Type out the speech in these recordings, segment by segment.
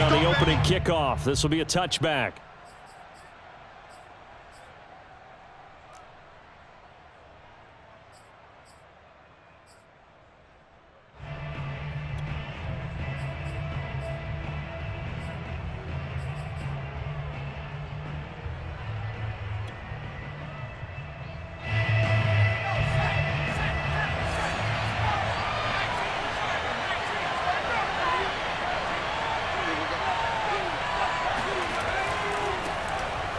on the opening kickoff. This will be a touchback.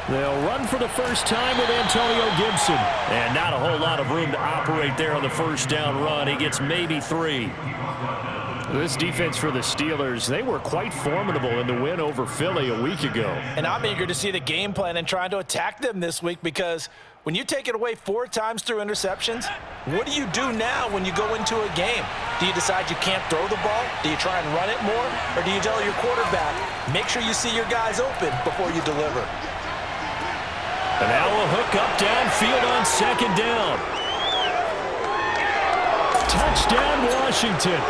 They'll run for the first time with Antonio Gibson. And not a whole lot of room to operate there on the first down run. He gets maybe 3. This defense for the Steelers, they were quite formidable in the win over Philly a week ago. And I'm eager to see the game plan and trying to attack them this week, because when you take it away 4 times through interceptions, what do you do now when you go into a game? Do you decide you can't throw the ball? Do you try and run it more? Or do you tell your quarterback, make sure you see your guys open before you deliver? And now a hook up downfield on second down. Touchdown, Washington.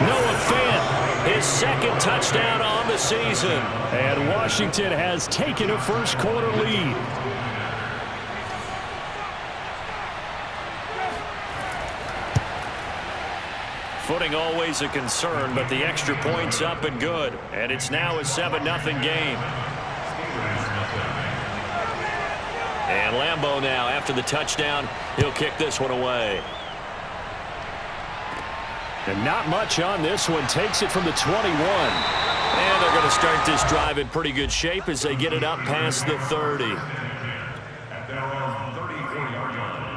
Noah Fant, his second touchdown on the season. And Washington has taken a first-quarter lead. Footing always a concern, but the extra point's up and good. And it's now a 7-0 game. And Lambeau now, after the touchdown, he'll kick this one away. And not much on this one. Takes it from the 21. And they're going to start this drive in pretty good shape as they get it up past the 30. At their own 34-yard line.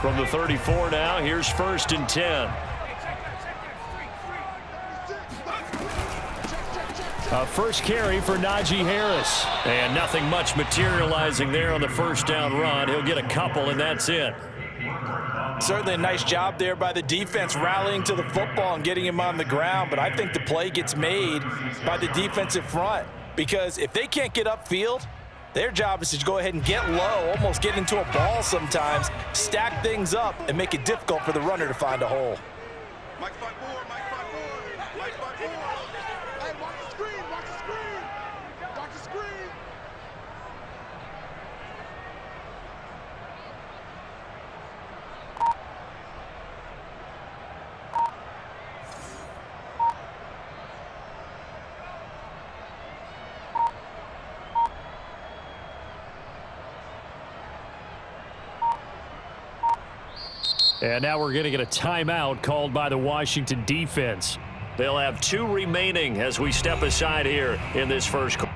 From the 34 now, here's 1st and 10. A first carry for Najee Harris. And nothing much materializing there on the first down run. He'll get a couple, and that's it. Certainly a nice job there by the defense rallying to the football and getting him on the ground. But I think the play gets made by the defensive front, because if they can't get upfield, their job is to go ahead and get low, almost get into a ball sometimes, stack things up, and make it difficult for the runner to find a hole. And now we're going to get a timeout called by the Washington defense. They'll have 2 remaining as we step aside here in this first quarter.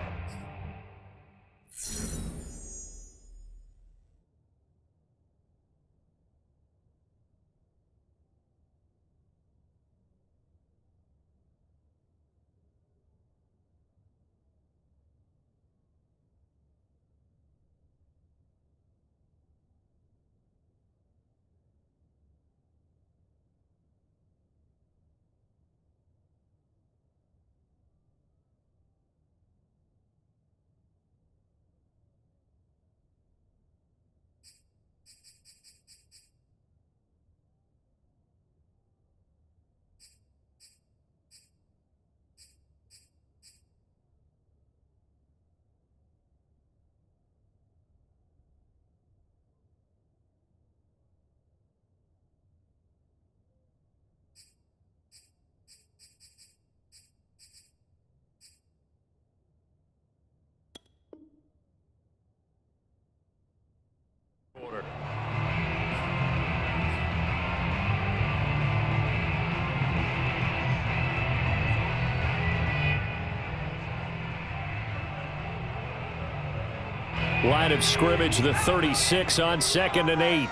Line of scrimmage, the 36 on 2nd and 8.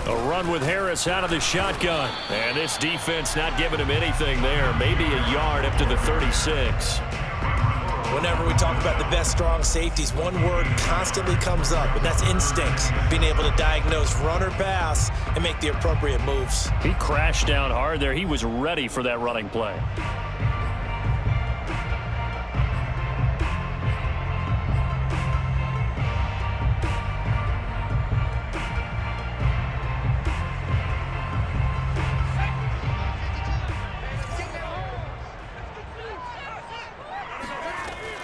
A run with Harris out of the shotgun. And this defense not giving him anything there. Maybe a yard up to the 36. Whenever we talk about the best strong safeties, one word constantly comes up, and that's instincts. Being able to diagnose run or pass and make the appropriate moves. He crashed down hard there. He was ready for that running play.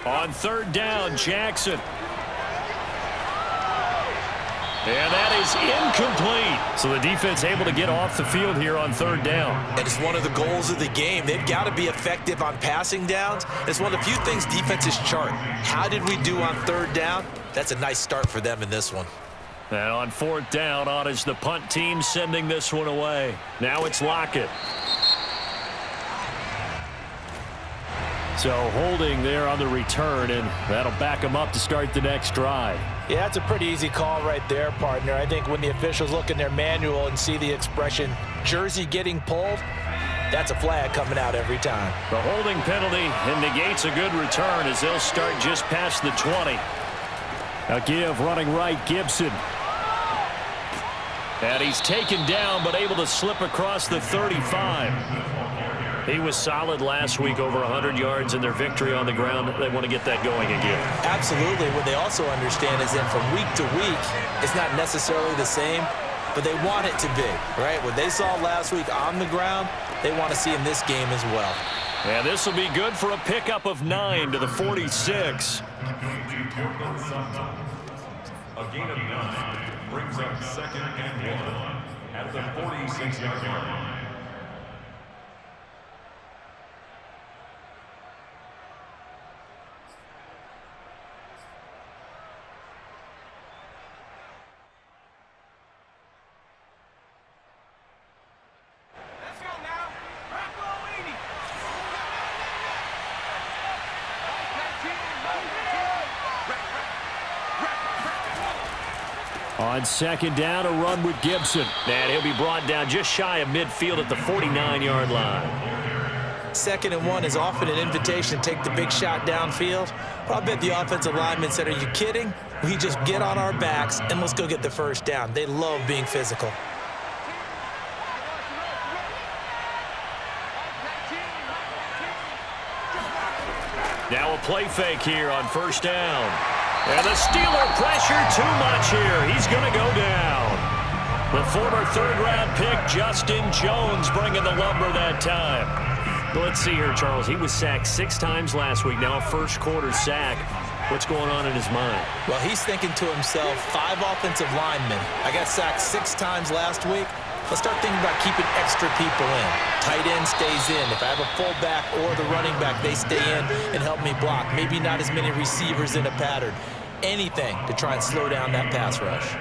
On third down, Jackson. And that is incomplete. So the defense able to get off the field here on third down. And it's one of the goals of the game. They've got to be effective on passing downs. It's one of the few things defenses chart. How did we do on third down? That's a nice start for them in this one. And on fourth down, on is the punt team sending this one away. Now it's Lockett. So holding there on the return, and that'll back him up to start the next drive. Yeah, that's a pretty easy call right there, partner. I think when the officials look in their manual and see the expression jersey getting pulled, that's a flag coming out every time. The holding penalty negates a good return as they'll start just past the 20. A give running right, Gibson. And he's taken down but able to slip across the 35. He was solid last week, over 100 yards in their victory on the ground. They want to get that going again. Absolutely. What they also understand is that from week to week, it's not necessarily the same, but they want it to be, right? What they saw last week on the ground, they want to see in this game as well. And this will be good for a pickup of 9 to the 46. A gain of 9 brings up 2nd and 1 at the 46-yard line. On second down, a run with Gibson. And he'll be brought down just shy of midfield at the 49-yard line. 2nd and 1 is often an invitation to take the big shot downfield. But I bet the offensive linemen said, are you kidding? We just get on our backs and let's go get the first down. They love being physical. Now a play fake here on first down. And the Steeler pressure too much here. He's going to go down. The former third-round pick, Justin Jones, bringing the lumber that time. But let's see here, Charles. He was sacked 6 times last week. Now a first-quarter sack. What's going on in his mind? Well, he's thinking to himself, 5 offensive linemen. I got sacked 6 times last week. Let's start thinking about keeping extra people in. Tight end stays in. If I have a fullback or the running back, they stay in and help me block. Maybe not as many receivers in a pattern. Anything to try and slow down that pass rush.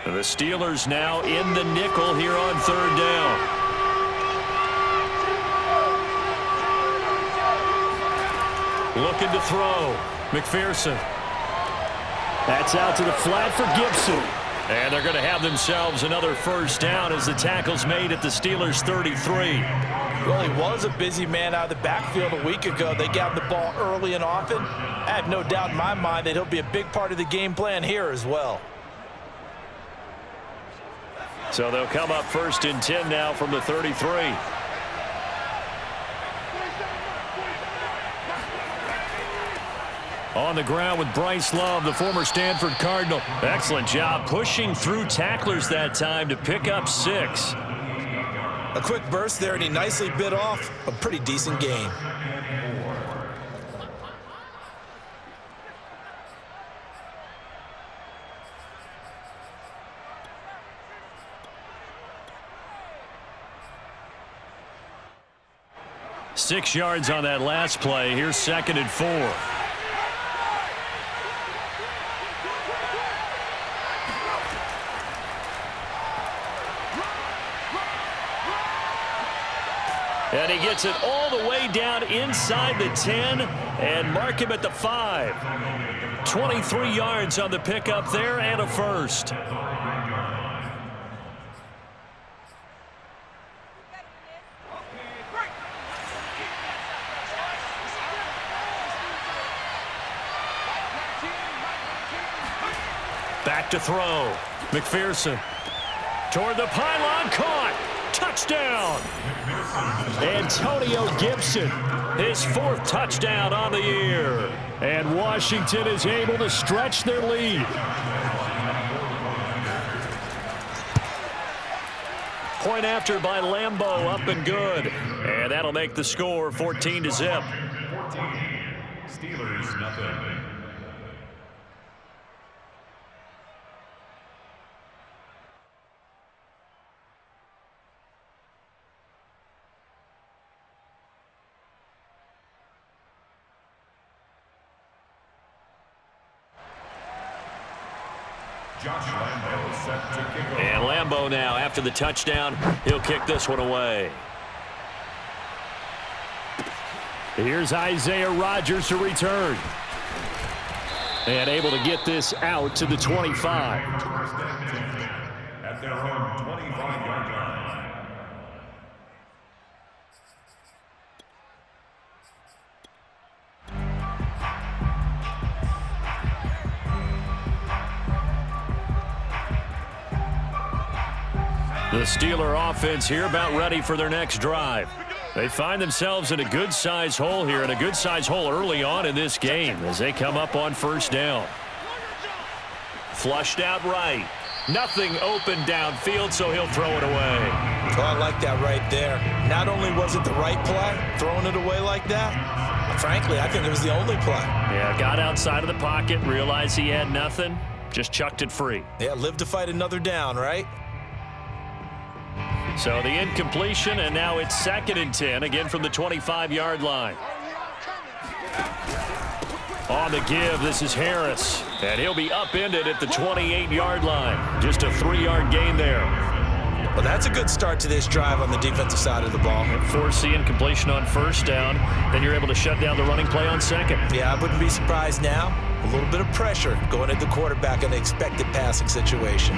The Steelers now in the nickel here on third down. Looking to throw. McPherson. That's out to the flat for Gibson. And they're going to have themselves another first down as the tackle's made at the Steelers' 33. Well, he was a busy man out of the backfield a week ago. They got the ball early and often. I have no doubt in my mind that he'll be a big part of the game plan here as well. So they'll come up first and 10 now from the 33. On the ground with Bryce Love, the former Stanford Cardinal. Excellent job pushing through tacklers that time to pick up 6. A quick burst there, and he nicely bit off a pretty decent gain. Six yards on that last play. Here's 2nd and 4. he gets it all the way down inside the 10 and mark him at the 5. 23 yards on the pickup there and a first. Back to throw. McPherson toward the pylon, caught. Touchdown. Antonio Gibson, his 4th touchdown on the year. And Washington is able to stretch their lead. Point after by Lambeau, up and good. And that'll make the score 14-0. 14. Steelers, nothing. And Lambeau now, after the touchdown, he'll kick this one away. Here's Isaiah Rodgers to return. And able to get this out to the 25. At their own 25-yard line. The Steeler offense here about ready for their next drive. They find themselves in a good-sized hole here, and a good-sized hole early on in this game as they come up on first down. Flushed out right. Nothing open downfield, so he'll throw it away. Oh, I like that right there. Not only was it the right play, throwing it away like that, frankly, I think it was the only play. Yeah, got outside of the pocket, realized he had nothing, just chucked it free. Yeah, live to fight another down, right? So the incompletion, and now it's 2nd and 10, again from the 25-yard line. On the give, this is Harris, and he'll be upended at the 28-yard line. Just a 3-yard gain there. Well, that's a good start to this drive on the defensive side of the ball. Force the incompletion on first down, then you're able to shut down the running play on second. Yeah, I wouldn't be surprised now. A little bit of pressure going at the quarterback in the expected passing situation.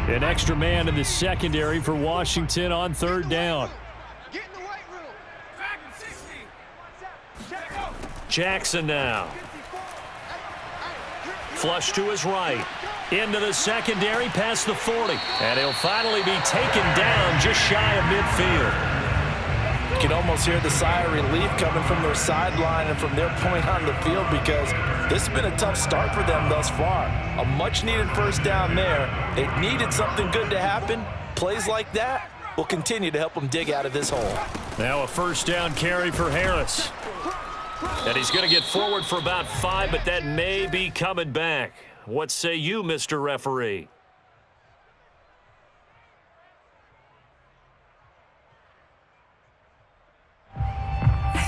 An extra man in the secondary for Washington on 3rd down. Jackson now. Flush to his right. Into the secondary, past the 40. And he'll finally be taken down just shy of midfield. You can almost hear the sigh of relief coming from their sideline and from their point on the field, because this has been a tough start for them thus far. A much-needed first down there. It needed something good to happen. Plays like that will continue to help them dig out of this hole. Now a first down carry for Harris. And he's going to get forward for about 5, but that may be coming back. What say you, Mr. Referee?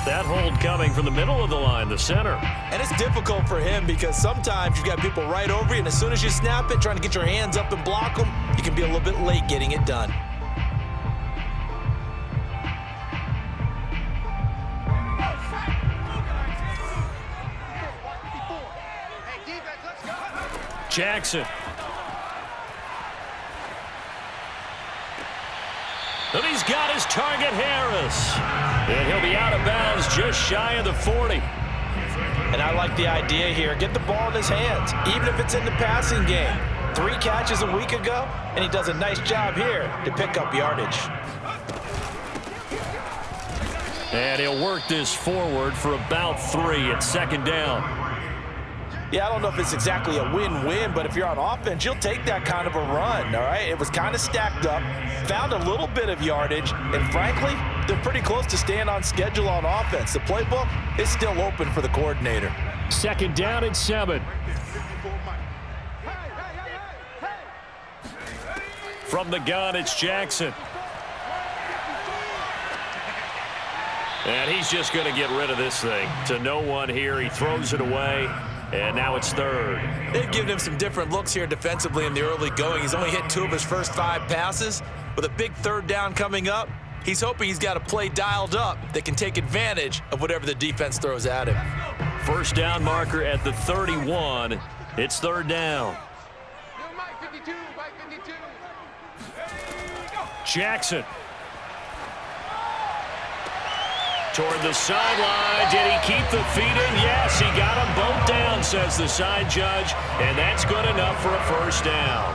That hold coming from the middle of the line, the center. And it's difficult for him because sometimes you've got people right over you, and as soon as you snap it, trying to get your hands up and block them, you can be a little bit late getting it done. Jackson. And he's got his target, Harris. And he'll be out of bounds just shy of the 40. And I like the idea here. Get the ball in his hands, even if it's in the passing game. 3 catches a week ago, and he does a nice job here to pick up yardage. And he'll work this forward for about 3 at 2nd down. Yeah, I don't know if it's exactly a win-win, but if you're on offense, you'll take that kind of a run, all right? It was kind of stacked up, found a little bit of yardage, and frankly, they're pretty close to staying on schedule on offense. The playbook is still open for the coordinator. 2nd down and 7. From the gun, it's Jackson. And he's just going to get rid of this thing. To no one here. He throws it away. And now it's third. They've given him some different looks here defensively in the early going. He's only hit 2 of his first 5 passes. With a big third down coming up, he's hoping he's got a play dialed up that can take advantage of whatever the defense throws at him. First down marker at the 31. It's third down. Jackson. Toward the sideline. Did he keep the feet in? Yes, he got them both down, says the side judge. And that's good enough for a first down.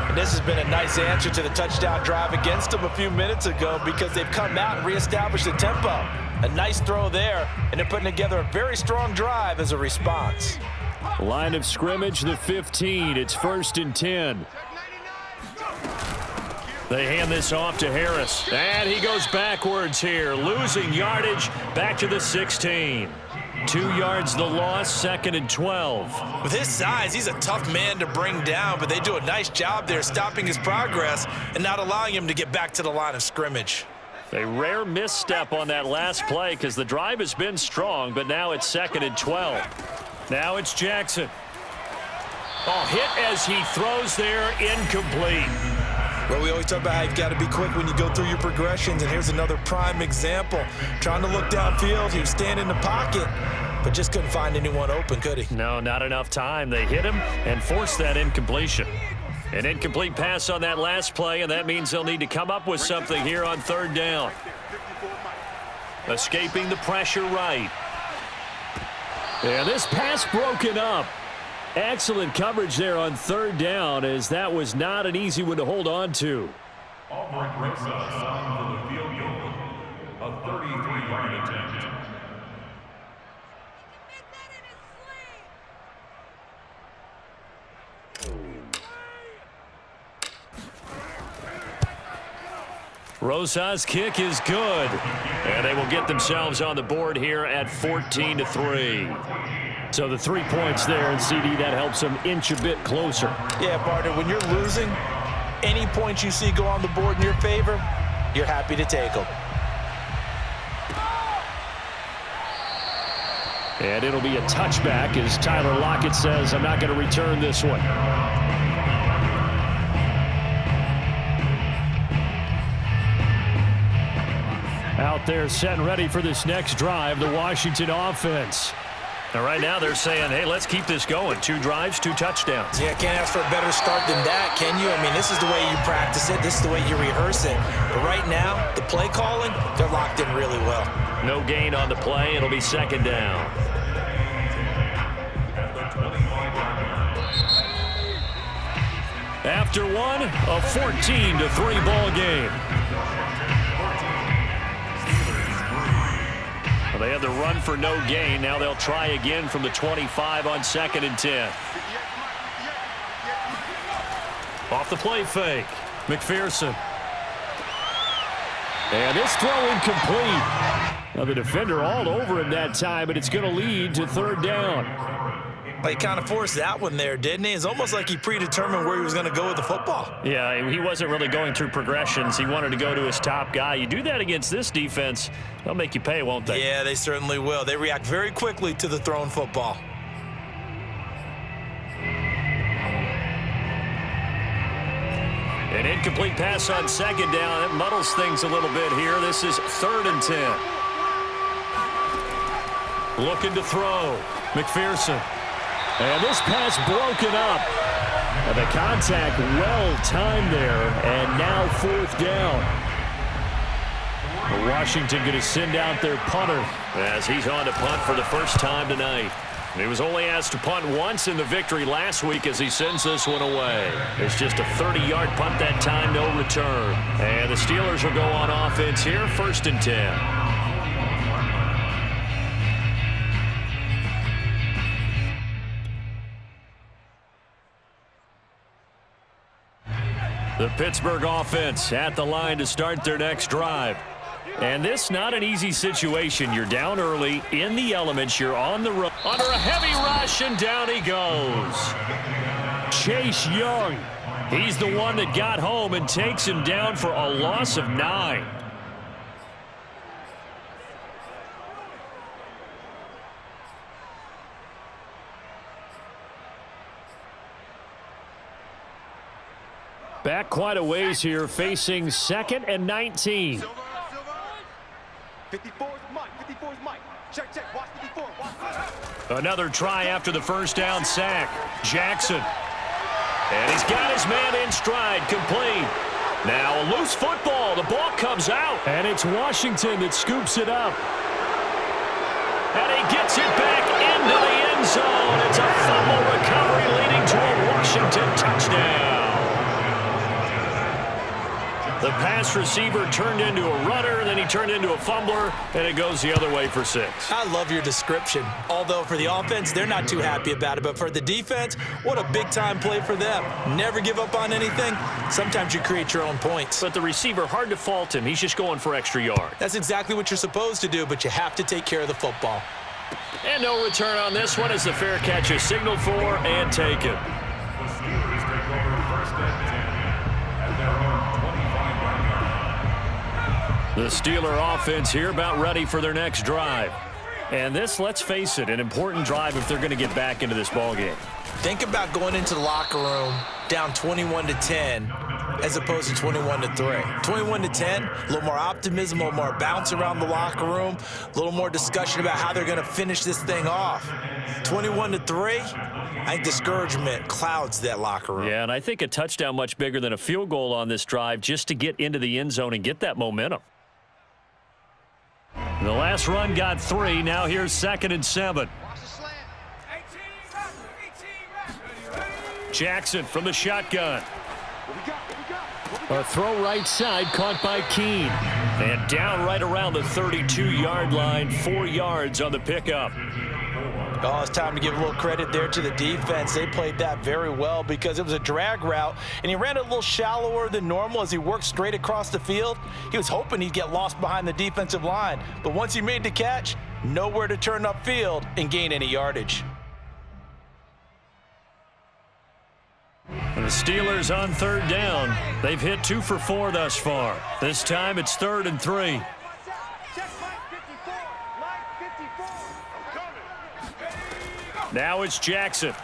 And this has been a nice answer to the touchdown drive against them a few minutes ago because they've come out and reestablished the tempo. A nice throw there, and they're putting together a very strong drive as a response. Line of scrimmage, the 15. It's 1st and 10. They hand this off to Harris. And he goes backwards here, losing yardage back to the 16. 2 yards the loss, 2nd and 12. With his size, he's a tough man to bring down, but they do a nice job there stopping his progress and not allowing him to get back to the line of scrimmage. A rare misstep on that last play because the drive has been strong, but now it's 2nd and 12. Now it's Jackson. Oh, hit as he throws there, incomplete. Well, we always talk about how you've got to be quick when you go through your progressions, and here's another prime example. Trying to look downfield, he was standing in the pocket, but just couldn't find anyone open, could he? No, not enough time. They hit him and forced that incompletion. An incomplete pass on that last play, and that means they'll need to come up with something here on third down. Escaping the pressure right. And this pass broken up. Excellent coverage there on third down, as that was not an easy one to hold on to. Albrecht breaks up for the field goal. A 33-yard attempt. Rosa's kick is good. And they will get themselves on the board here at 14-3. So the 3 points there, and CD, that helps them inch a bit closer. Yeah, partner, when you're losing, any points you see go on the board in your favor, you're happy to take them. And it'll be a touchback as Tyler Lockett says, I'm not going to return this one. Out there set and ready for this next drive, the Washington offense. Now, right now they're saying, hey, let's keep this going. 2 drives, 2 touchdowns. Yeah, can't ask for a better start than that, can you? I mean, this is the way you practice it. This is the way you rehearse it. But right now, the play calling, they're locked in really well. No gain on the play. It'll be 2nd down. After one, a 14-3 ball game. Well, they had the run for no gain. Now they'll try again from the 25 on 2nd and 10. Off the play fake. McPherson. And this throw incomplete. Now the defender all over him that time, but it's going to lead to 3rd down. He kind of forced that one there, didn't he? It's almost like he predetermined where he was going to go with the football. Yeah, he wasn't really going through progressions. He wanted to go to his top guy. You do that against this defense, they'll make you pay, won't they? Yeah, they certainly will. They react very quickly to the thrown football. An incomplete pass on 2nd down. It muddles things a little bit here. This is 3rd and 10. Looking to throw. McPherson. And this pass broken up. And the contact well timed there. And now 4th down. Washington going to send out their punter as he's on to punt for the first time tonight. He was only asked to punt once in the victory last week as he sends this one away. It's just a 30-yard punt that time, no return. And the Steelers will go on offense here, 1st and 10. The Pittsburgh offense at the line to start their next drive. And this not an easy situation. You're down early, in the elements, you're on the road. Under a heavy rush, and down he goes. Chase Young, he's the one that got home and takes him down for a loss of 9. Back quite a ways here, facing 2nd and 19. 54 is Mike. 54 is Mike. Check. Watch 54. Watch. Another try after the first down sack. Jackson. And he's got his man in stride, complete. Now a loose football. The ball comes out. And it's Washington that scoops it up. And he gets it back into the end zone. It's a fumble recovery leading to a Washington touchdown. The pass receiver turned into a runner, then he turned into a fumbler, and it goes the other way for 6. I love your description. Although for the offense, they're not too happy about it. But for the defense, what a big-time play for them. Never give up on anything. Sometimes you create your own points. But the receiver, hard to fault him. He's just going for extra yard. That's exactly what you're supposed to do, but you have to take care of the football. And no return on this one as the fair catch is signaled for and taken. The Steelers take over 1st and 10 at their own 25-yard line. The Steeler offense here about ready for their next drive. And this, let's face it, an important drive if they're going to get back into this ballgame. Think about going into the locker room down 21-10 as opposed to 21-3. 21-10, a little more optimism, a little more bounce around the locker room, a little more discussion about how they're going to finish this thing off. 21-3, I think discouragement clouds that locker room. Yeah, and I think a touchdown much bigger than a field goal on this drive just to get into the end zone and get that momentum. The last run got 3. Now here's 2nd and 7. Jackson from the shotgun. A throw right side caught by Keene. And down right around the 32-yard line, 4 yards on the pickup. Oh, it's time to give a little credit there to the defense. They played that very well because it was a drag route, and he ran it a little shallower than normal as he worked straight across the field. He was hoping he'd get lost behind the defensive line, but once he made the catch, nowhere to turn upfield and gain any yardage. And the Steelers on 3rd down. They've hit 2 for 4 thus far. This time it's 3rd and 3. Now it's Jackson.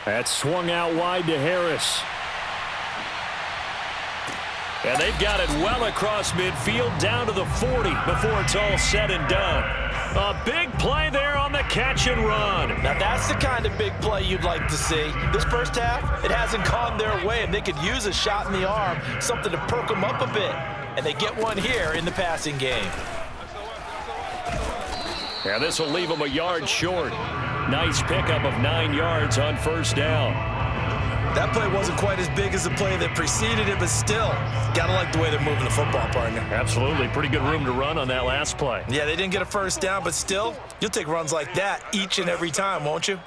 That's swung out wide to Harris. And they've got it well across midfield down to the 40 before it's all said and done. A big play there on the catch and run. Now that's the kind of big play you'd like to see. This first half, it hasn't gone their way, and they could use a shot in the arm, something to perk them up a bit. And they get one here in the passing game. And this will leave them a yard short. Nice pickup of 9 yards on 1st down. That play wasn't quite as big as the play that preceded it, but still, gotta like the way they're moving the football, partner. Absolutely. Pretty good room to run on that last play. Yeah, they didn't get a 1st down, but still, you'll take runs like that each and every time, won't you?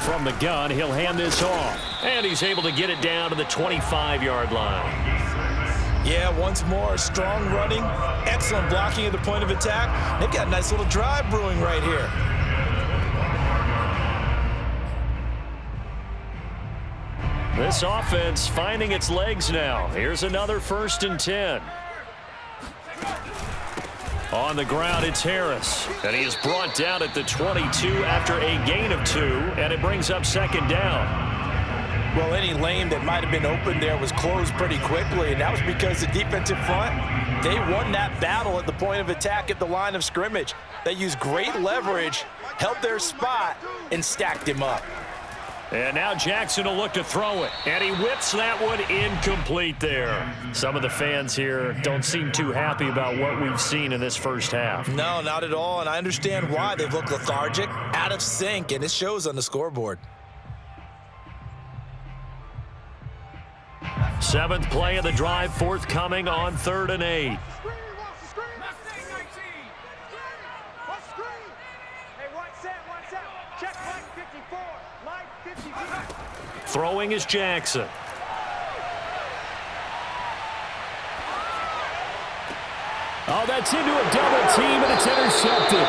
From the gun, he'll hand this off. And he's able to get it down to the 25-yard line. Yeah, once more, strong running, excellent blocking at the point of attack. They've got a nice little drive brewing right here. This offense finding its legs now. Here's another 1st and 10. On the ground, it's Harris. And he is brought down at the 22 after a gain of 2, and it brings up 2nd down. Well, any lane that might have been open there was closed pretty quickly, and that was because the defensive front, they won that battle at the point of attack at the line of scrimmage. They used great leverage, held their spot, and stacked him up. And now Jackson will look to throw it, and he whips that one incomplete there. Some of the fans here don't seem too happy about what we've seen in this first half. No, not at all, and I understand why. They've looked lethargic, out of sync, and it shows on the scoreboard. 7th play of the drive forthcoming on 3rd and 8. Throwing is Jackson. Oh, that's into a double team, and it's intercepted.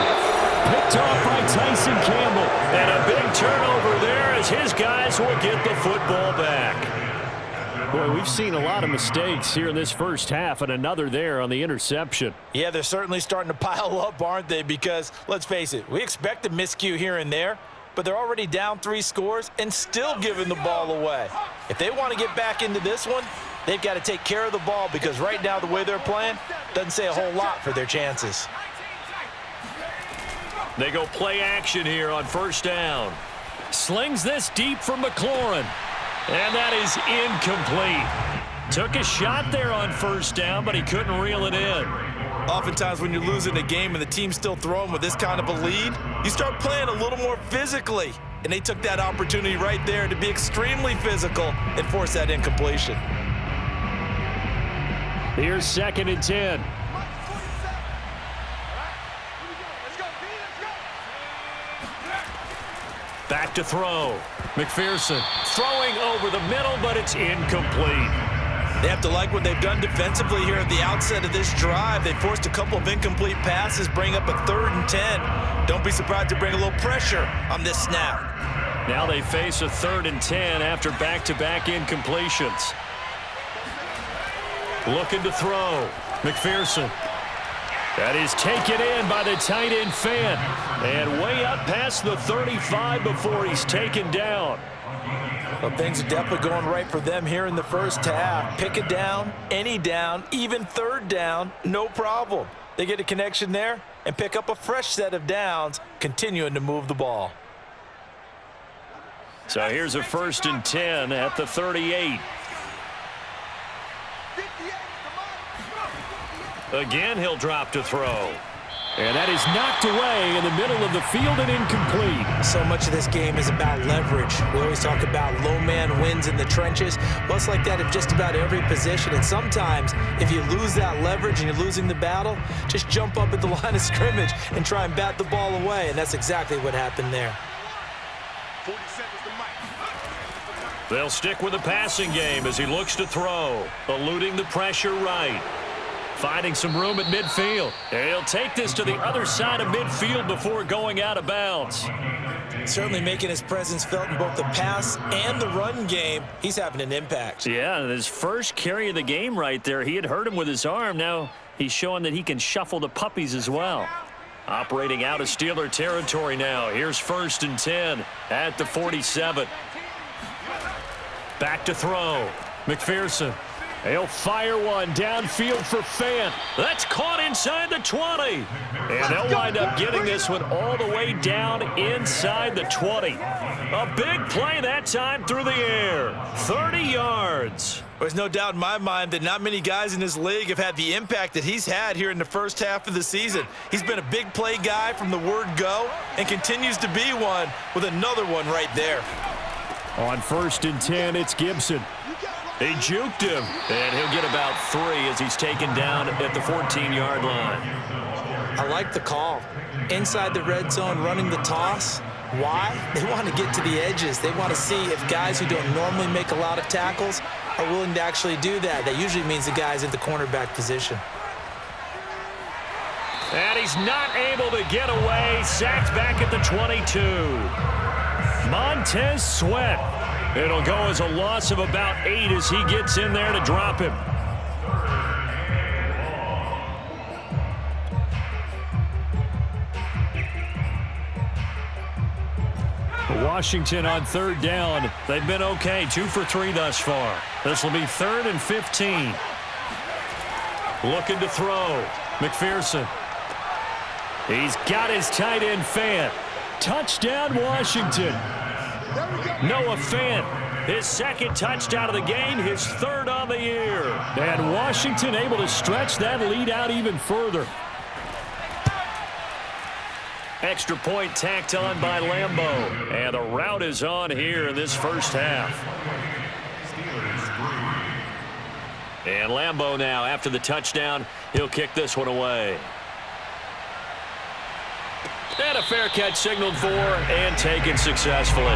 Picked off by Tyson Campbell. And a big turnover there as his guys will get the football back. Boy, we've seen a lot of mistakes here in this first half, and another there on the interception. Yeah, they're certainly starting to pile up, aren't they? Because, let's face it, we expect a miscue here and there, but they're already down 3 scores and still giving the ball away. If they want to get back into this one, they've got to take care of the ball, because right now the way they're playing doesn't say a whole lot for their chances. They go play action here on first down. Slings this deep for McLaurin. And that is incomplete. Took a shot there on first down, but he couldn't reel it in. Oftentimes when you're losing a game and the team's still throwing with this kind of a lead, you start playing a little more physically. And they took that opportunity right there to be extremely physical and force that incompletion. Here's 2nd and 10. Back to throw. McPherson throwing over the middle, but it's incomplete. They have to like what they've done defensively here at the outset of this drive. They forced a couple of incomplete passes, bring up a 3rd and 10. Don't be surprised to bring a little pressure on this snap. Now they face a 3rd and 10 after back-to-back incompletions. Looking to throw. McPherson. That is taken in by the tight end Fant. And way up past the 35 before he's taken down. Well, things are definitely going right for them here in the first half. Pick a down, any down, even 3rd down, no problem. They get a connection there and pick up a fresh set of downs, continuing to move the ball. So here's a 1st and 10 at the 38. Again, he'll drop to throw. And that is knocked away in the middle of the field and incomplete. So much of this game is about leverage. We always talk about low man wins in the trenches. Well, it's like that in just about every position. And sometimes, if you lose that leverage and you're losing the battle, just jump up at the line of scrimmage and try and bat the ball away. And that's exactly what happened there. They'll stick with the passing game as he looks to throw, eluding the pressure right. Finding some room at midfield. And he'll take this to the other side of midfield before going out of bounds. Certainly making his presence felt in both the pass and the run game. He's having an impact. Yeah, his first carry of the game right there, he had hurt him with his arm. Now he's showing that he can shuffle the puppies as well. Operating out of Steeler territory now. Here's 1st and 10 at the 47. Back to throw. McPherson. He'll fire one downfield for Fant. That's caught inside the 20. And they'll wind up getting this one all the way down inside the 20. A big play that time through the air. 30 yards. There's no doubt in my mind that not many guys in this league have had the impact that he's had here in the first half of the season. He's been a big play guy from the word go and continues to be one with another one right there. On 1st and 10, it's Gibson. He juked him, and he'll get about 3 as he's taken down at the 14-yard line. I like the call. Inside the red zone, running the toss. Why? They want to get to the edges. They want to see if guys who don't normally make a lot of tackles are willing to actually do that. That usually means the guy's at the cornerback position. And he's not able to get away. Sacked back at the 22. Montez Sweat. It'll go as a loss of about 8 as he gets in there to drop him. Washington on 3rd down. They've been okay, 2 for 3 thus far. This will be 3rd and 15. Looking to throw. McPherson. He's got his tight end Fant. Touchdown, Washington. Noah Fant, his 2nd touchdown of the game, his 3rd on the year. And Washington able to stretch that lead out even further. Extra point tacked on by Lambeau. And the route is on here in this first half. And Lambeau now, after the touchdown, he'll kick this one away. And a fair catch signaled for and taken successfully.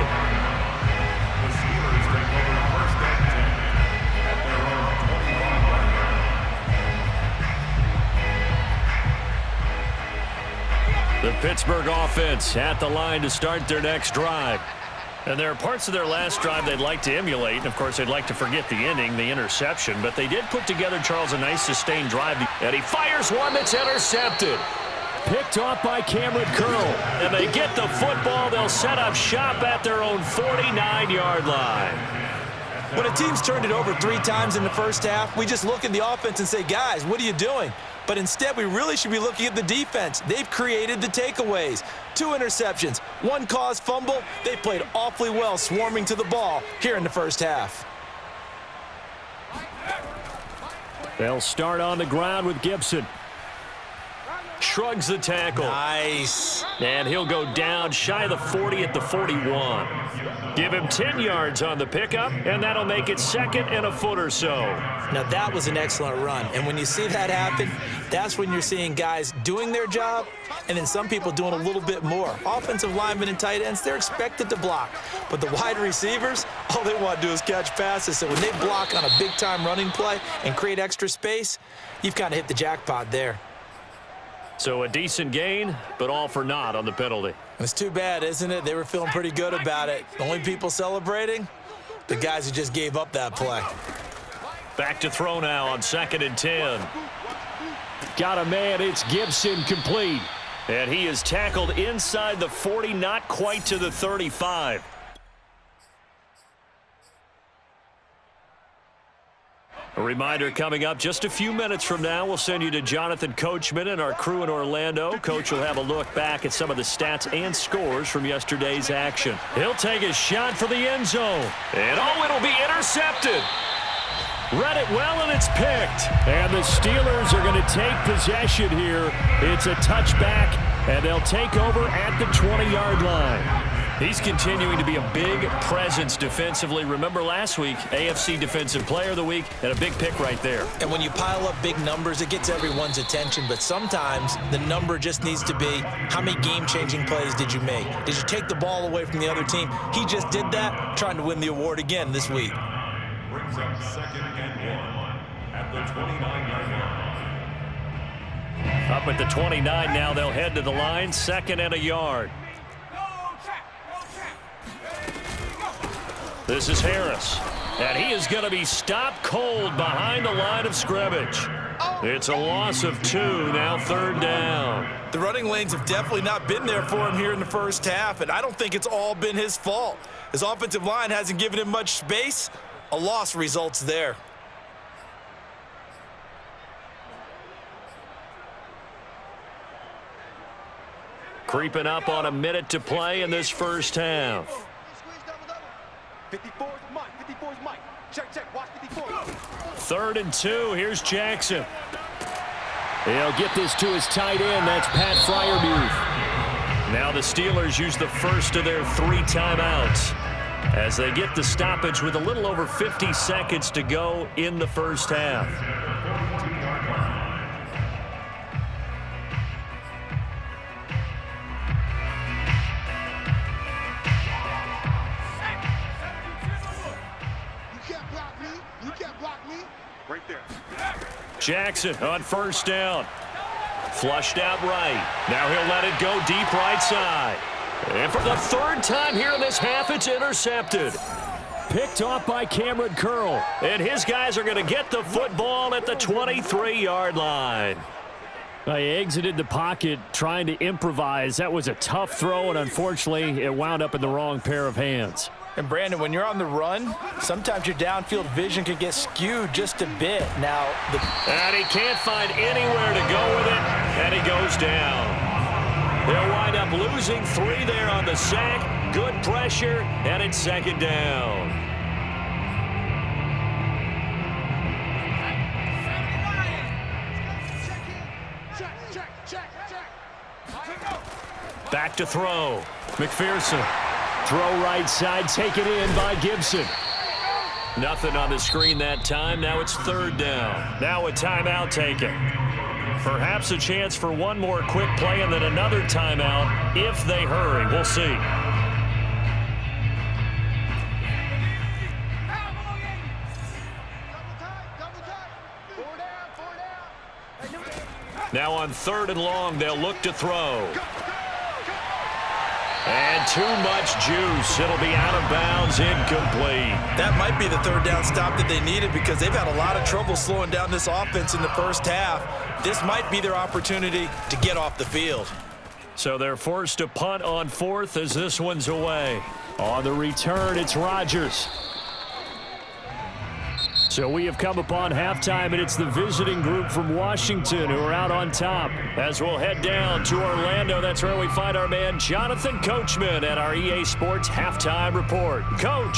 The Pittsburgh offense at the line to start their next drive. And there are parts of their last drive they'd like to emulate. And, of course, they'd like to forget the ending, the interception. But they did put together, Charles, a nice sustained drive. And he fires one that's intercepted. Picked off by Cameron Curl. And they get the football. They'll set up shop at their own 49-yard line. When a team's turned it over 3 times in the first half, we just look at the offense and say, guys, what are you doing? But instead, we really should be looking at the defense. They've created the takeaways. 2 interceptions, 1 caused fumble. They played awfully well swarming to the ball here in the first half. They'll start on the ground with Gibson. Shrugs the tackle. Nice. And he'll go down shy of the 40 at the 41. Give him 10 yards on the pickup, and that'll make it 2nd and a foot or so. Now, that was an excellent run. And when you see that happen, that's when you're seeing guys doing their job and then some people doing a little bit more. Offensive linemen and tight ends, they're expected to block. But the wide receivers, all they want to do is catch passes. So when they block on a big-time running play and create extra space, you've kind of hit the jackpot there. So a decent gain, but all for naught on the penalty. It's too bad, isn't it? They were feeling pretty good about it. The only people celebrating, the guys who just gave up that play. Back to throw now on 2nd and 10. Got a man, it's Gibson, complete. And he is tackled inside the 40, not quite to the 35. A reminder coming up just a few minutes from now, we'll send you to Jonathan Coachman and our crew in Orlando. Coach will have a look back at some of the stats and scores from yesterday's action. He'll take a shot for the end zone. And it'll be intercepted. Read it well, and it's picked. And the Steelers are going to take possession here. It's a touchback, and they'll take over at the 20-yard line. He's continuing to be a big presence defensively. Remember last week, AFC Defensive Player of the Week, and a big pick right there. And when you pile up big numbers, it gets everyone's attention. But sometimes the number just needs to be, how many game-changing plays did you make? Did you take the ball away from the other team? He just did that, trying to win the award again this week. Brings up 2nd and 1 at the 29-yard line. Up at the 29 now, they'll head to the line, 2nd and a yard. This is Harris, and he is going to be stopped cold behind the line of scrimmage. It's a loss of 2, now 3rd down. The running lanes have definitely not been there for him here in the first half, and I don't think it's all been his fault. His offensive line hasn't given him much space. A loss results there. Creeping up on a minute to play in this first half. 54 is Mike. 54 is Mike. Check. Watch 54. 3rd and 2. Here's Jackson. He'll get this to his tight end. That's Pat Freiermuth. Now the Steelers use the first of their 3 timeouts as they get the stoppage with a little over 50 seconds to go in the first half. Right there. Jackson on 1st down. Flushed out right. Now he'll let it go deep right side. And for the 3rd time here in this half, it's intercepted. Picked off by Cameron Curl. And his guys are going to get the football at the 23-yard line. He exited the pocket trying to improvise. That was a tough throw, and unfortunately, it wound up in the wrong pair of hands. And, Brandon, when you're on the run, sometimes your downfield vision can get skewed just a bit. Now, and he can't find anywhere to go with it, and he goes down. They'll wind up losing 3 there on the sack. Good pressure, and it's 2nd down. Check. Back to throw. McPherson. Throw right side, taken in by Gibson. Nothing on the screen that time. Now it's 3rd down. Now a timeout taken. Perhaps a chance for one more quick play and then another timeout if they hurry. We'll see. Now on 3rd and long, they'll look to throw. And too much juice. It'll be out of bounds, incomplete. That might be the third down stop that they needed because they've had a lot of trouble slowing down this offense in the first half. This might be their opportunity to get off the field. So they're forced to punt on fourth as this one's away. On the return, it's Rodgers. So we have come upon halftime, and it's the visiting group from Washington who are out on top. As we'll head down to Orlando, that's where we find our man Jonathan Coachman at our EA Sports Halftime Report. Coach.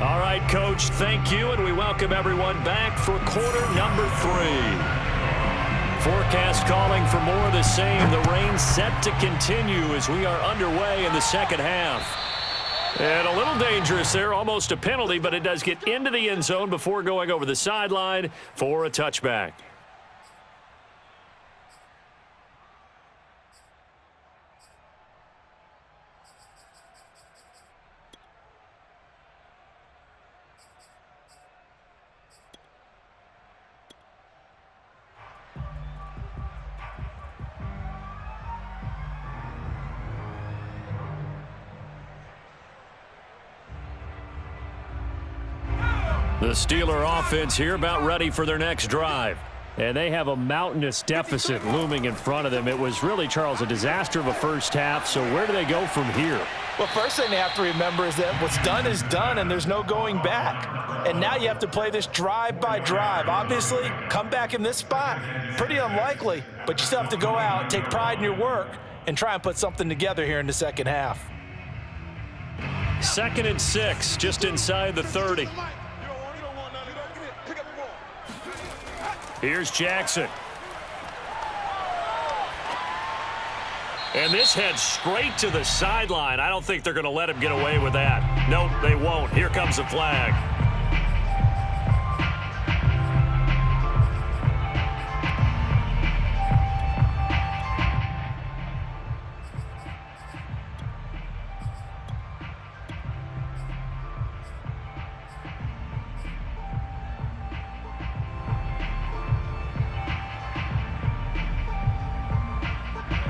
All right, Coach, thank you, and we welcome everyone back for quarter number 3. Forecast calling for more of the same. The rain set to continue as we are underway in the second half. And a little dangerous there, almost a penalty, but it does get into the end zone before going over the sideline for a touchback. The Steeler offense here about ready for their next drive. And they have a mountainous deficit looming in front of them. It was really, Charles, a disaster of a first half. So where do they go from here? Well, first thing they have to remember is that what's done is done, and there's no going back. And now you have to play this drive by drive. Obviously, come back in this spot, pretty unlikely. But you still have to go out, take pride in your work, and try and put something together here in the second half. 2nd and 6, just inside the 30. Here's Jackson. And this heads straight to the sideline. I don't think they're going to let him get away with that. Nope, they won't. Here comes the flag.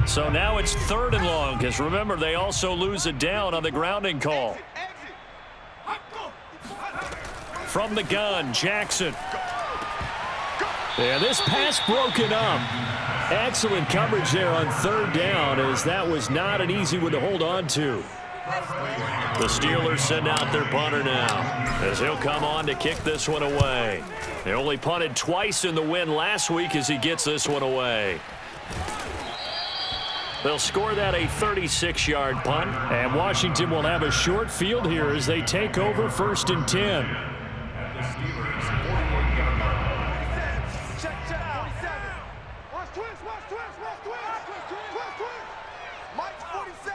So now it's 3rd and long, because remember, they also lose it down on the grounding call. From the gun, Jackson. Yeah, this pass broken up. Excellent coverage there on 3rd down, as that was not an easy one to hold on to. The Steelers send out their punter now, as he'll come on to kick this one away. They only punted twice in the win last week as he gets this one away. They'll score that a 36-yard punt, and Washington will have a short field here as they take over 1st and 10. At the Steelers' 41-yard line. Check, 47. Watch twist. Mike's 47.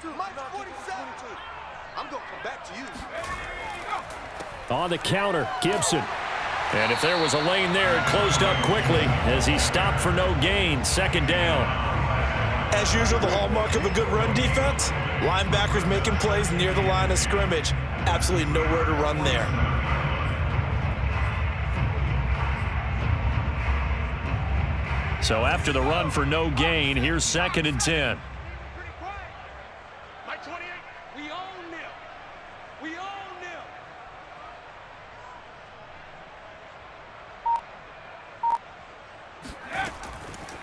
22. Mike's 47. I'm going to come back to you. On the counter, Gibson. And if there was a lane there, it closed up quickly as he stopped for no gain. 2nd down. As usual, the hallmark of a good run defense, linebackers making plays near the line of scrimmage. Absolutely nowhere to run there. So after the run for no gain, here's 2nd and 10. Mike 28, we own them. We own them.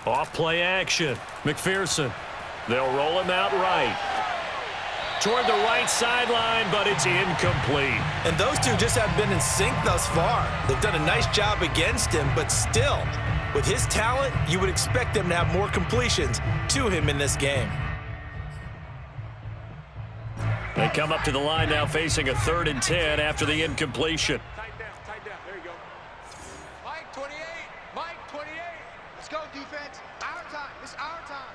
Off play action. McPherson. They'll roll him out right. Toward the right sideline, but it's incomplete. And those two just have been in sync thus far. They've done a nice job against him, but still, with his talent, you would expect them to have more completions to him in this game. They come up to the line now facing a 3rd and 10 after the incompletion. Tight down. There you go. Mike 28. Mike 28. Let's go, defense. Our time. It's our time.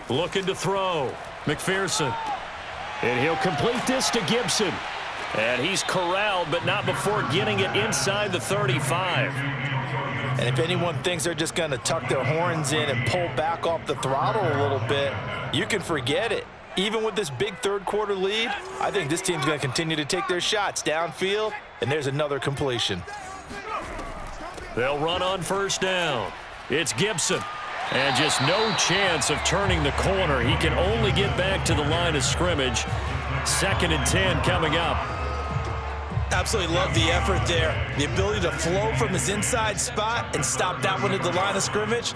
Looking to throw. McPherson. And he'll complete this to Gibson. And he's corralled, but not before getting it inside the 35. And if anyone thinks they're just going to tuck their horns in and pull back off the throttle a little bit, you can forget it. Even with this big third-quarter lead, I think this team's going to continue to take their shots downfield, and there's another completion. They'll run on first down. It's Gibson. And just no chance of turning the corner. He can only get back to the line of scrimmage. 2nd and 10 coming up. Absolutely love the effort there. The ability to flow from his inside spot and stop that one at the line of scrimmage.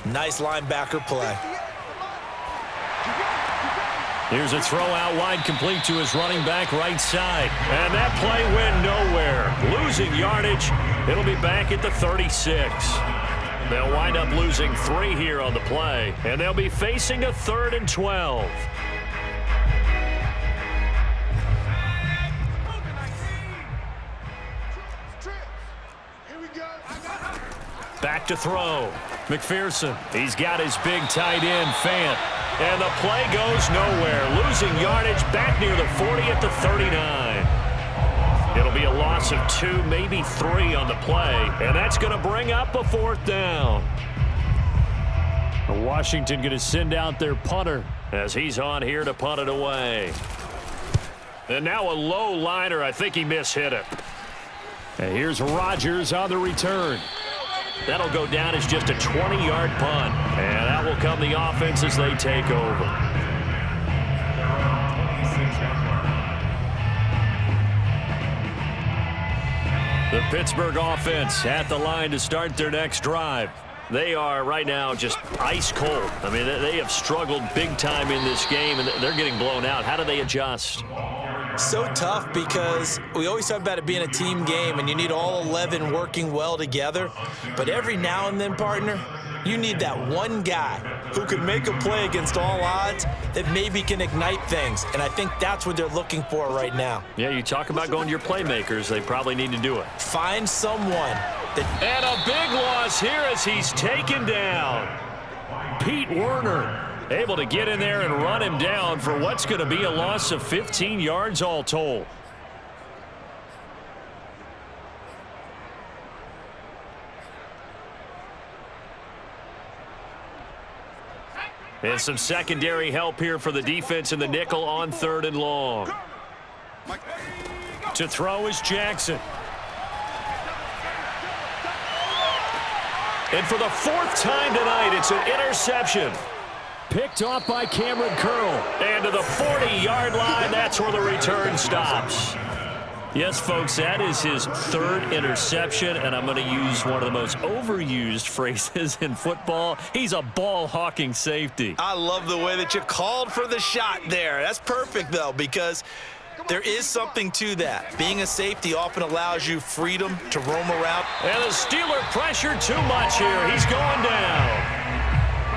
Nice linebacker play. Here's a throw out wide, complete to his running back right side. And that play went nowhere. Losing yardage. It'll be back at the 36. They'll wind up losing 3 here on the play. And they'll be facing a 3rd and 12. Back to throw. McPherson. He's got his big tight end, Fant. And the play goes nowhere. Losing yardage back near the 40 at the 39. It'll be a loss of 2, maybe 3 on the play. And that's going to bring up a 4th down. Washington going to send out their punter as he's on here to punt it away. And now a low liner. I think he mishit it. And here's Rodgers on the return. That'll go down as just a 20-yard punt. And that will come the offense as they take over. The Pittsburgh offense at the line to start their next drive. They are right now just ice cold. I mean, they have struggled big time in this game, and they're getting blown out. How do they adjust? So tough because we always talk about it being a team game and you need all 11 working well together. But every now and then, partner, you need that one guy who can make a play against all odds that maybe can ignite things. And I think that's what they're looking for right now. Yeah, you talk about going to your playmakers. They probably need to do it. Find someone that... And a big loss here as he's taken down. Pete Werner able to get in there and run him down for what's going to be a loss of 15 yards all told. And some secondary help here for the defense in the nickel on 3rd and long. To throw is Jackson. And for the 4th time tonight, it's an interception. Picked off by Cameron Curl. And to the 40-yard line, that's where the return stops. Yes, folks, that is his 3rd interception, and I'm going to use one of the most overused phrases in football. He's a ball-hawking safety. I love the way that you called for the shot there. That's perfect, though, because there is something to that. Being a safety often allows you freedom to roam around. And the Steeler pressure too much here. He's going down.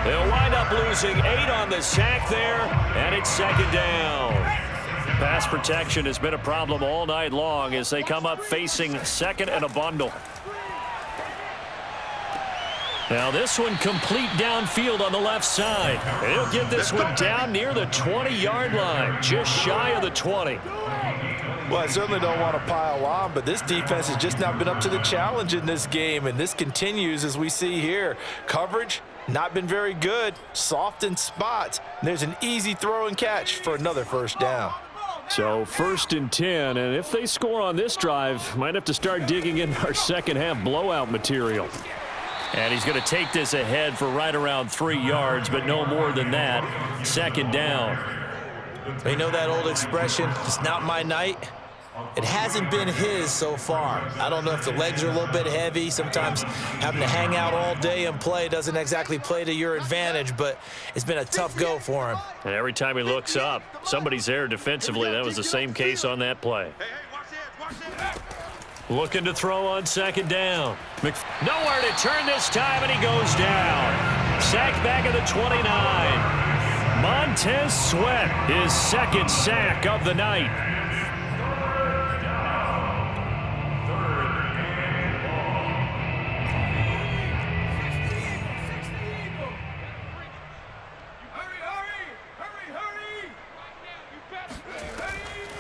They'll wind up losing 8 on the sack there, and it's 2nd down. Pass protection has been a problem all night long as they come up facing 2nd and a bundle. Now this one complete downfield on the left side. And he'll get this one down near the 20-yard line, just shy of the 20. Well, I certainly don't want to pile on, but this defense has just not been up to the challenge in this game, and this continues as we see here. Coverage, not been very good, soft in spots. There's an easy throw and catch for another 1st down. So 1st and 10, and if they score on this drive, might have to start digging in our second-half blowout material. And he's going to take this ahead for right around 3 yards, but no more than that. 2nd down. You know that old expression, it's not my night? It hasn't been his so far. I don't know if the legs are a little bit heavy. Sometimes having to hang out all day and play doesn't exactly play to your advantage, but it's been a tough go for him. And every time he looks up, somebody's there defensively. That was the same case on that play. Looking to throw on 2nd down. Nowhere to turn this time, and he goes down. Sacked back at the 29. Montez Sweat, his 2nd sack of the night.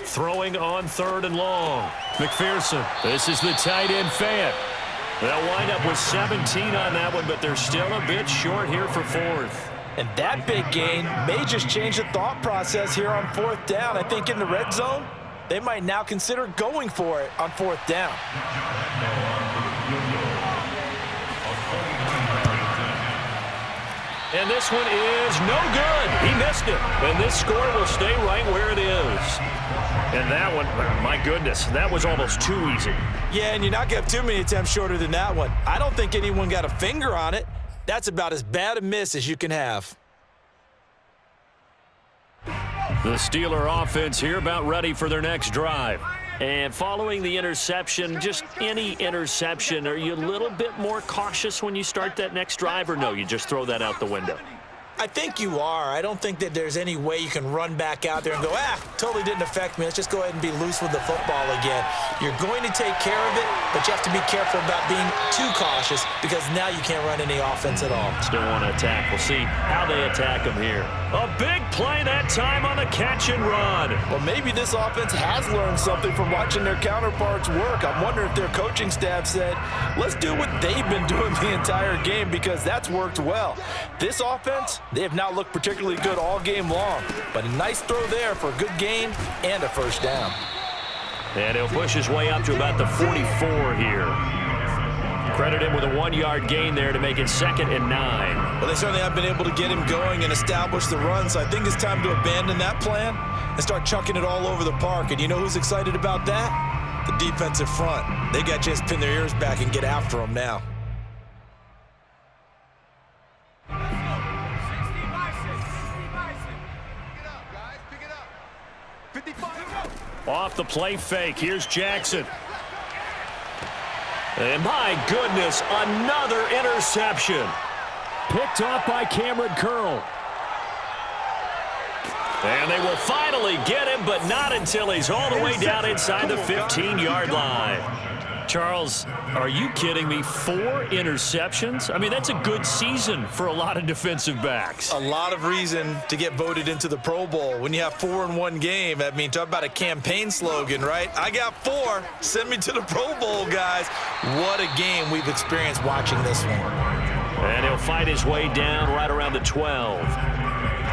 Throwing on 3rd and long. McPherson. This is the tight end Fant. They'll wind up with 17 on that one, but they're still a bit short here for 4th. And that big gain may just change the thought process here on 4th down. I think in the red zone, they might now consider going for it on 4th down. And this one is no good. He missed it. And this score will stay right where it is. And that one, my goodness, that was almost too easy. Yeah, and you're not going to have too many attempts shorter than that one. I don't think anyone got a finger on it. That's about as bad a miss as you can have. The Steeler offense here about ready for their next drive. And following the interception, just any interception, are you a little bit more cautious when you start that next drive, or no, you just throw that out the window? I think you are. I don't think that there's any way you can run back out there and go, totally didn't affect me. Let's just go ahead and be loose with the football again. You're going to take care of it, but you have to be careful about being too cautious because now you can't run any offense at all. Still want to attack. We'll see how they attack them here. A big play that time on the catch and run. Well, maybe this offense has learned something from watching their counterparts work. I'm wondering if their coaching staff said, let's do what they've been doing the entire game because that's worked well. This offense, they have not looked particularly good all game long, but a nice throw there for a good gain and a 1st down. And he'll push his way up to about the 44 here. Credit him with a 1-yard gain there to make it 2nd and 9. Well, they certainly have been able to get him going and establish the run, so I think it's time to abandon that plan and start chucking it all over the park. And you know who's excited about that? The defensive front. They got a chance to pin their ears back and get after them now. Off the play fake. Here's Jackson. And my goodness, another interception. Picked off by Cameron Curl. And they will finally get him, but not until he's all the way down inside the 15-yard line. Charles, are you kidding me? 4 interceptions? I mean, that's a good season for a lot of defensive backs. A lot of reason to get voted into the Pro Bowl. When you have 4 in one game, I mean, talk about a campaign slogan, right? I got 4. Send me to the Pro Bowl, guys. What a game we've experienced watching this one. And he'll fight his way down right around the 12.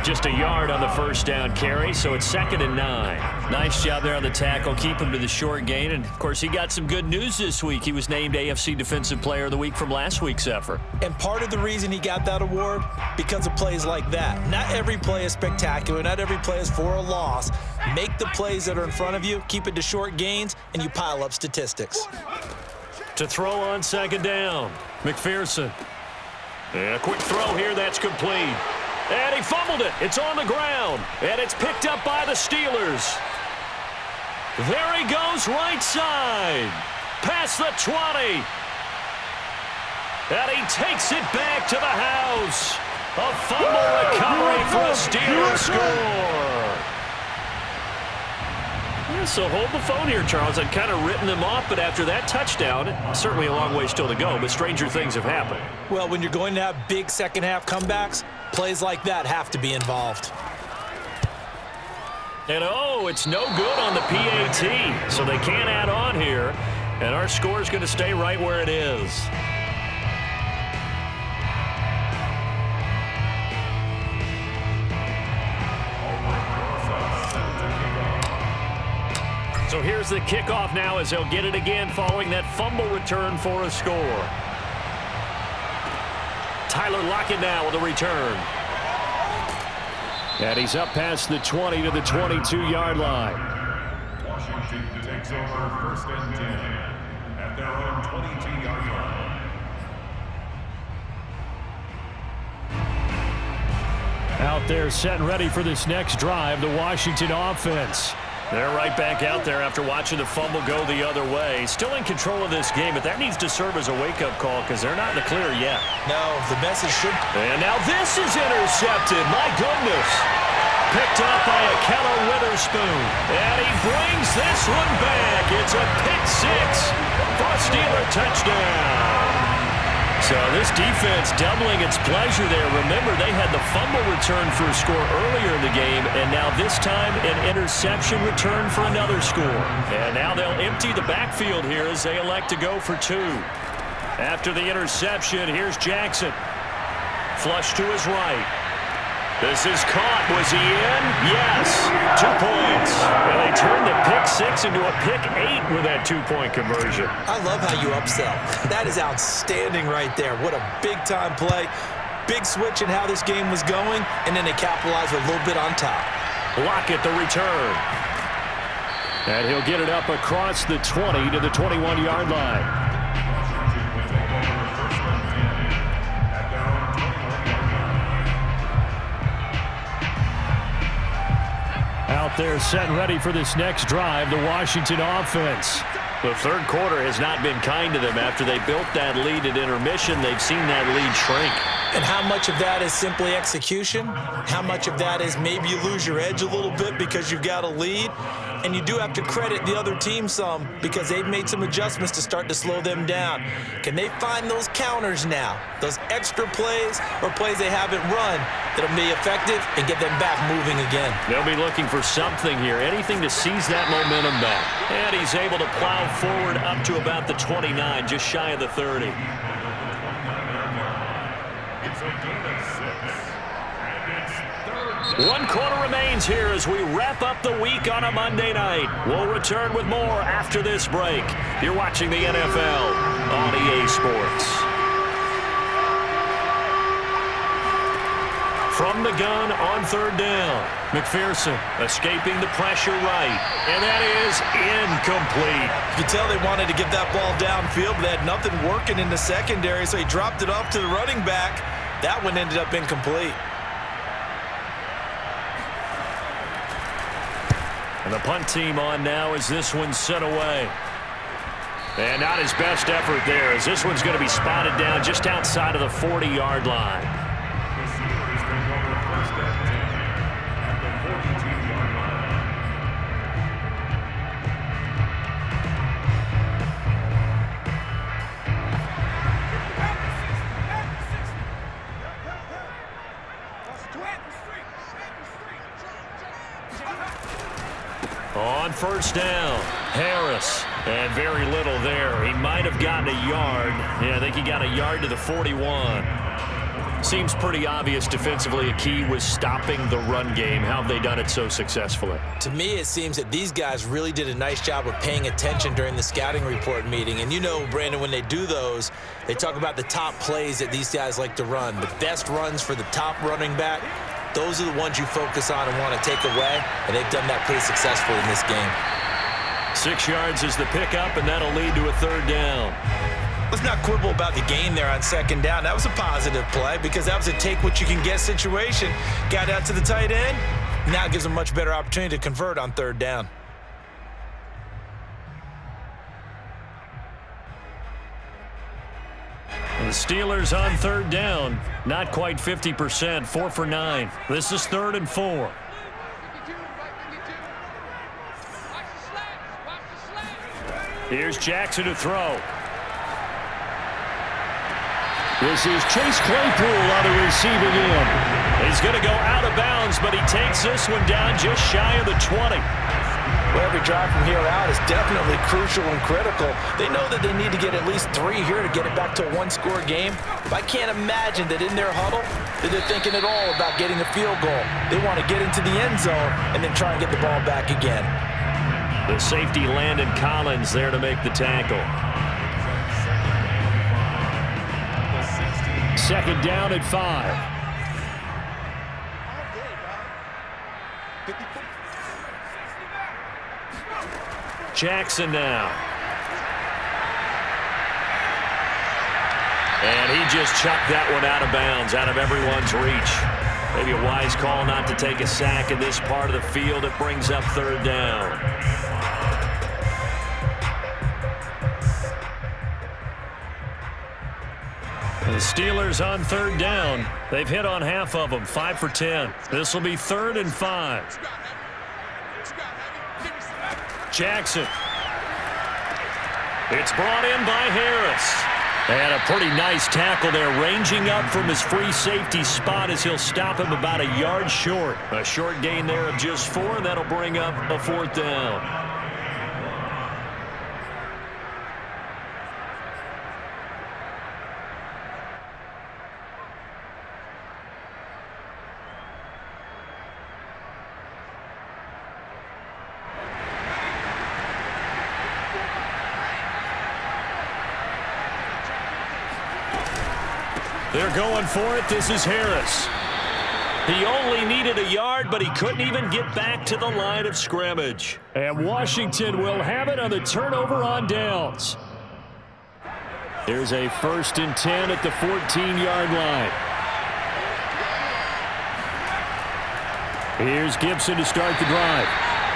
Just a yard on the 1st down carry, so it's 2nd and 9. Nice job there on the tackle. Keep him to the short gain. And, of course, he got some good news this week. He was named AFC Defensive Player of the Week from last week's effort. And part of the reason he got that award, because of plays like that. Not every play is spectacular. Not every play is for a loss. Make the plays that are in front of you, keep it to short gains, and you pile up statistics. To throw on 2nd down, McPherson. And a quick throw here, that's complete. And he fumbled it. It's on the ground. And it's picked up by the Steelers. There he goes, right side. Past the 20. And he takes it back to the house. A fumble recovery for a Steelers score. Yeah, so hold the phone here, Charles. I'd kind of written them off, but after that touchdown, certainly a long way still to go, but stranger things have happened. Well, when you're going to have big second-half comebacks, plays like that have to be involved. And, oh, it's no good on the PAT, so they can't add on here, and our score is going to stay right where it is. So here's the kickoff now as they'll get it again following that fumble return for a score. Tyler Lockett now with a return. And he's up past the 20 to the 22-yard line. Washington takes over 1st and 10 at their own 22-yard line. Out there set and ready for this next drive, the Washington offense. They're right back out there after watching the fumble go the other way. Still in control of this game, but that needs to serve as a wake-up call because they're not in the clear yet. No, the message should. And now this is intercepted. My goodness. Picked up by Akello Witherspoon. And he brings this one back. It's a pick 6 for a Steeler touchdown. So this defense doubling its pleasure there. Remember, they had the fumble return for a score earlier in the game, and now this time an interception return for another score. And now they'll empty the backfield here as they elect to go for 2. After the interception, here's Jackson. Flush to his right. This is caught. Was he in? Yes. 2 points. And they turned the pick 6 into a pick 8 with that 2-point conversion. I love how you upsell. That is outstanding right there. What a big-time play. Big switch in how this game was going, and then they capitalized a little bit on top. Lockett the return. And he'll get it up across the 20 to the 21-yard line. Out there set and ready for this next drive, the Washington offense. The third quarter has not been kind to them. After they built that lead at intermission, they've seen that lead shrink. And how much of that is simply execution? How much of that is maybe you lose your edge a little bit because you've got a lead? And you do have to credit the other team some because they've made some adjustments to start to slow them down. Can they find those counters now, those extra plays or plays they haven't run that'll be effective and get them back moving again? They'll be looking for something here, anything to seize that momentum back. And he's able to plow forward up to about the 29, just shy of the 30. It's a gain of 6. And it's 3rd. 1 quarter remains here as we wrap up the week on a Monday night. We'll return with more after this break. You're watching the NFL on EA Sports. From the gun on 3rd down. McPherson escaping the pressure right. And that is incomplete. You can tell they wanted to get that ball downfield, but they had nothing working in the secondary, so he dropped it off to the running back. That one ended up incomplete. And the punt team on now as this one's sent away. And not his best effort there as this one's going to be spotted down just outside of the 40-yard line. The Steelers take over 1st and 10 at the 42-yard line. On 1st down, Harris. And very little there. He might have gotten a yard. Yeah, I think he got a yard to the 41. Seems pretty obvious defensively a key was stopping the run game. How have they done it so successfully? To me, it seems that these guys really did a nice job of paying attention during the scouting report meeting. And you know, Brandon, when they do those, they talk about the top plays that these guys like to run. The best runs for the top running back, those are the ones you focus on and want to take away. And they've done that pretty successfully in this game. 6 yards is the pickup, and that'll lead to a 3rd down. Let's not quibble about the gain there on 2nd down. That was a positive play because that was a take-what-you-can-get situation. Got out to the tight end. Now it gives them a much better opportunity to convert on 3rd down. The Steelers on 3rd down. Not quite 50%, 4 for 9. This is 3rd and 4. Here's Jackson to throw. This is Chase Claypool on the receiving end. He's going to go out of bounds, but he takes this one down just shy of the 20. Well, every drive from here out is definitely crucial and critical. They know that they need to get at least 3 here to get it back to a one-score game. But I can't imagine that in their huddle that they're thinking at all about getting a field goal. They want to get into the end zone and then try and get the ball back again. The safety Landon Collins there to make the tackle. 2nd down at 5. Jackson now. And he just chucked that one out of bounds, out of everyone's reach. Maybe a wise call not to take a sack in this part of the field. It brings up 3rd down. The Steelers on 3rd down. They've hit on half of them, 5 for 10. This will be 3rd and 5. Jackson. It's brought in by Harris. And a pretty nice tackle there, ranging up from his free safety spot as he'll stop him about a yard short. A short gain there of just 4, and that'll bring up a 4th down. They're going for it. This is Harris. He only needed a yard, but he couldn't even get back to the line of scrimmage. And Washington will have it on the turnover on downs. There's a 1st and 10 at the 14-yard line. Here's Gibson to start the drive.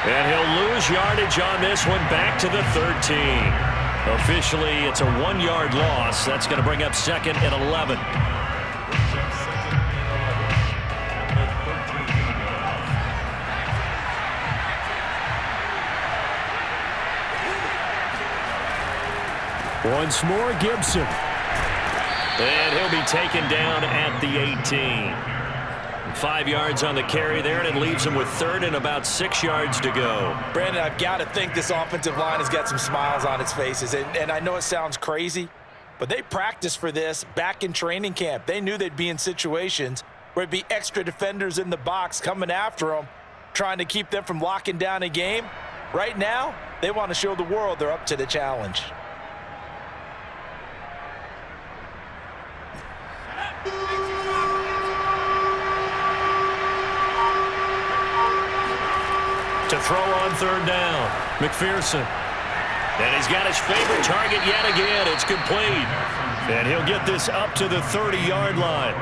And he'll lose yardage on this one, back to the 13. Officially, it's a 1-yard loss. That's going to bring up 2nd and 11. Once more, Gibson. And he'll be taken down at the 18. 5 yards on the carry there, and it leaves him with 3rd and about 6 yards to go. Brandon, I've got to think this offensive line has got some smiles on its faces. And I know it sounds crazy, but they practiced for this back in training camp. They knew they'd be in situations where it'd be extra defenders in the box coming after them, trying to keep them from locking down a game. Right now, they want to show the world they're up to the challenge. To throw on 3rd down, McPherson. And he's got his favorite target yet again. It's complete. And he'll get this up to the 30-yard line.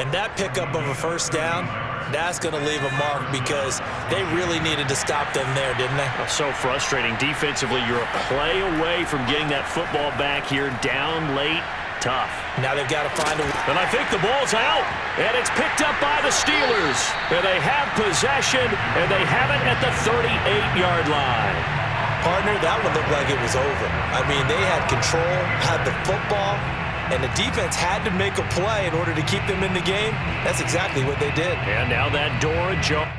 And that pickup of a 1st down, that's going to leave a mark because they really needed to stop them there, didn't they? So frustrating. Defensively, you're a play away from getting that football back here, down late. Tough. Now they've got to find a... And I think the ball's out. And it's picked up by the Steelers. And they have possession, and they have it at the 38-yard line. Partner, that one looked like it was over. I mean, they had control, had the football, and the defense had to make a play in order to keep them in the game. That's exactly what they did. And now that door ajar.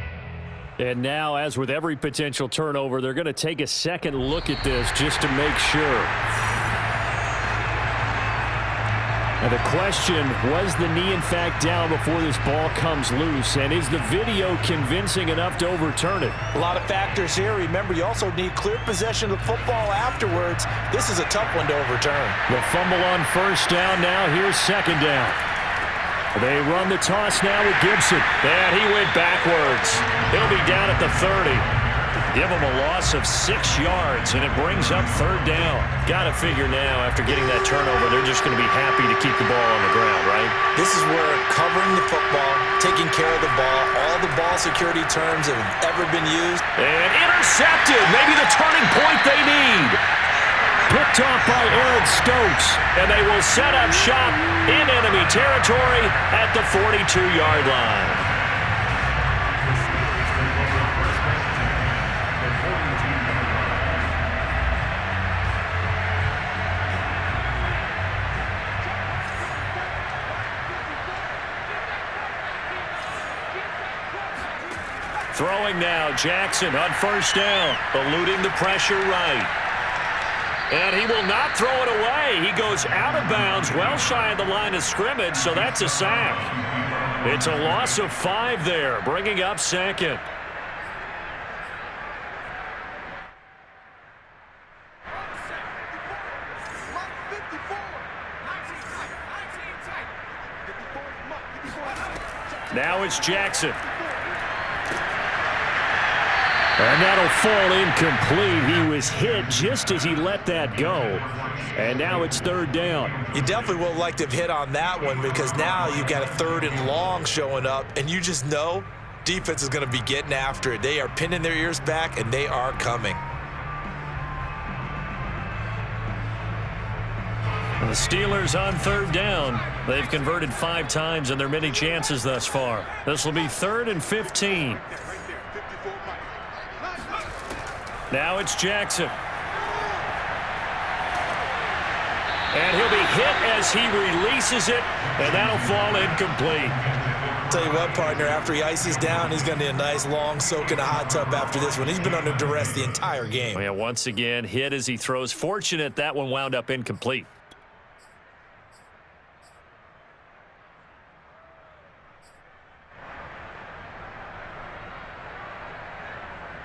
And now, as with every potential turnover, they're going to take a second look at this just to make sure. And the question, was the knee in fact down before this ball comes loose? And is the video convincing enough to overturn it? A lot of factors here. Remember, you also need clear possession of the football afterwards. This is a tough one to overturn. The fumble on 1st down now. Here's 2nd down. They run the toss now with Gibson. And he went backwards. He'll be down at the 30. Give him a loss of 6 yards, and it brings up 3rd down. Got to figure now, after getting that turnover, they're just going to be happy to keep the ball on the ground, right? This is where covering the football, taking care of the ball, all the ball security terms that have ever been used. And intercepted, maybe the turning point they need. Picked off by Eric Stokes, and they will set up shop in enemy territory at the 42-yard line. Throwing now, Jackson on 1st down, eluding the pressure right. And he will not throw it away. He goes out of bounds, well shy of the line of scrimmage, so that's a sack. It's a loss of 5 there, bringing up 2nd. Now it's Jackson. And that'll fall incomplete. He was hit just as he let that go. And now it's 3rd down. You definitely would like to have hit on that one because now you've got a 3rd and long showing up, and you just know defense is going to be getting after it. They are pinning their ears back, and they are coming. The Steelers on 3rd down. They've converted 5 times in their many chances thus far. This will be 3rd and 15. Now it's Jackson. And he'll be hit as he releases it, and that'll fall incomplete. Tell you what, partner, after he ices down, he's going to need a nice long soak in a hot tub after this one. He's been under duress the entire game. Well, yeah, once again, hit as he throws. Fortunate that one wound up incomplete.